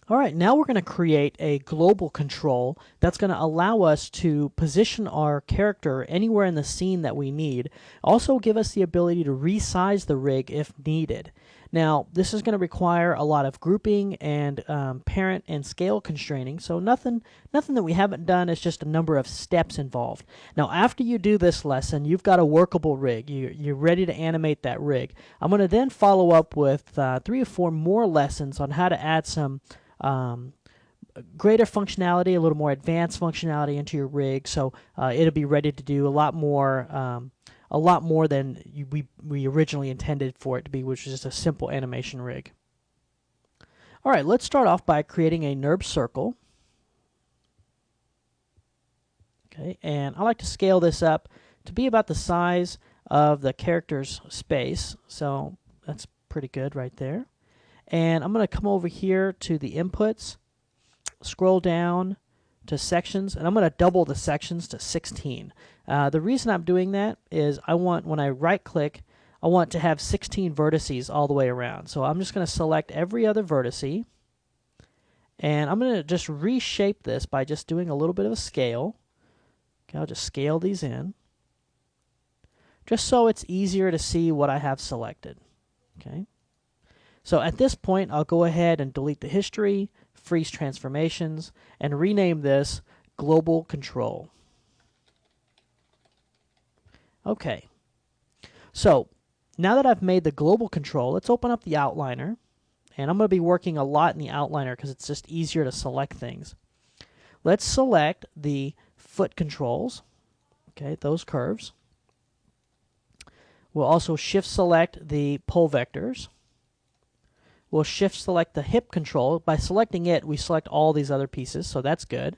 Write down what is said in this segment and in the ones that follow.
All right, now we're going to create a global control that's going to allow us to position our character anywhere in the scene that we need. Also give us the ability to resize the rig if needed. Now, this is going to require a lot of grouping and parent and scale constraining, so nothing that we haven't done. It's just a number of steps involved. Now, after you do this lesson, you've got a workable rig. You're ready to animate that rig. I'm going to then follow up with 3 or 4 more lessons on how to add some greater functionality, a little more advanced functionality into your rig, so it'll be ready to do a lot more than we originally intended for it to be, which is just a simple animation rig. All right, let's start off by creating a NURB circle. Okay, and I like to scale this up to be about the size of the character's space, so that's pretty good right there. And I'm going to come over here to the inputs, scroll down to sections, and I'm going to double the sections to 16. The reason I'm doing that is when I right click, I want to have 16 vertices all the way around. So I'm just going to select every other vertice, and I'm going to just reshape this by just doing a little bit of a scale. Okay, I'll just scale these in, just so it's easier to see what I have selected. Okay. So at this point, I'll go ahead and delete the history, freeze transformations, and rename this Global Control. Okay, so now that I've made the global control, let's open up the outliner. And I'm going to be working a lot in the outliner because it's just easier to select things. Let's select the foot controls, okay, those curves. We'll also shift select the pole vectors. We'll shift select the hip control. By selecting it, we select all these other pieces, so that's good.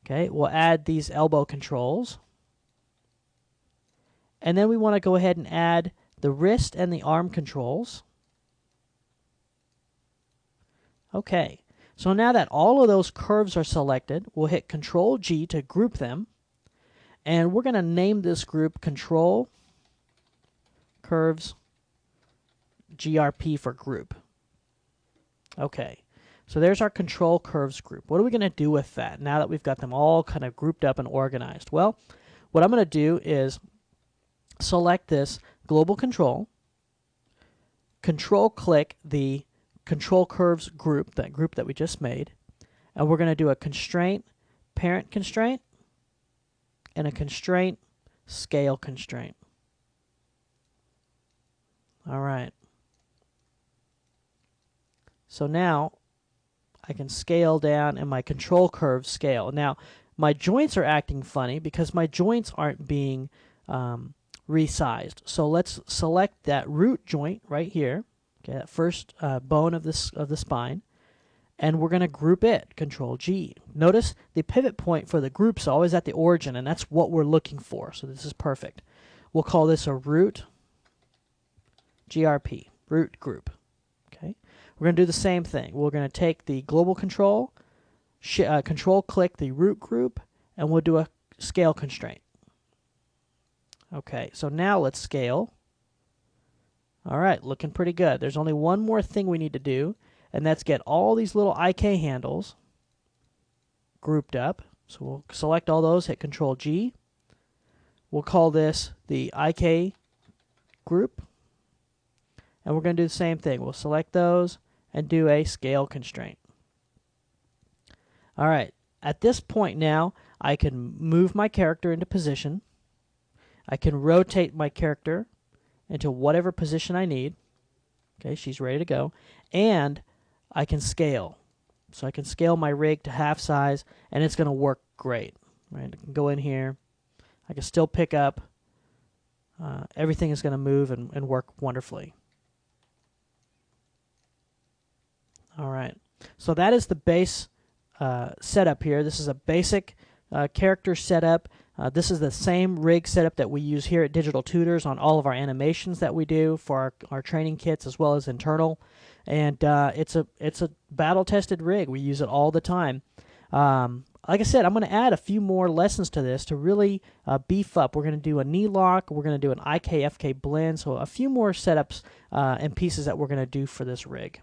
Okay, we'll add these elbow controls. And then we want to go ahead and add the wrist and the arm controls. Okay, so now that all of those curves are selected, we'll hit Control G to group them. And we're going to name this group Control Curves GRP for group. Okay, so there's our control curves group. What are we going to do with that now that we've got them all kind of grouped up and organized? Well, what I'm going to do is select this global control, control click the control curves group, that group that we just made, and we're going to do a constraint, parent constraint, and a constraint, scale constraint. All right. So now I can scale down and my control curves scale. Now my joints are acting funny because my joints aren't being resized. So let's select that root joint right here, okay, that first bone of the spine, and we're going to group it, Control G. Notice the pivot point for the group is always at the origin, and that's what we're looking for, so this is perfect. We'll call this a root GRP, root group. Okay, we're going to do the same thing. We're going to take the global control, control click the root group, and we'll do a scale constraint. Okay, so now let's scale. All right, looking pretty good. There's only one more thing we need to do, and that's get all these little IK handles grouped up. So we'll select all those, hit Control G. We'll call this the IK group. And we're going to do the same thing. We'll select those and do a scale constraint. All right, at this point now, I can move my character into position. I can rotate my character into whatever position I need. Okay, she's ready to go. And I can scale. So I can scale my rig to half size, and it's going to work great. Right? I can go in here. I can still pick up. Everything is going to move and work wonderfully. All right. So that is the base setup here. This is a basic character setup. This is the same rig setup that we use here at Digital Tutors on all of our animations that we do for our training kits as well as internal. And it's a battle-tested rig. We use it all the time. Like I said, I'm going to add a few more lessons to this to really beef up. We're going to do a knee lock. We're going to do an IK-FK blend. So a few more setups and pieces that we're going to do for this rig.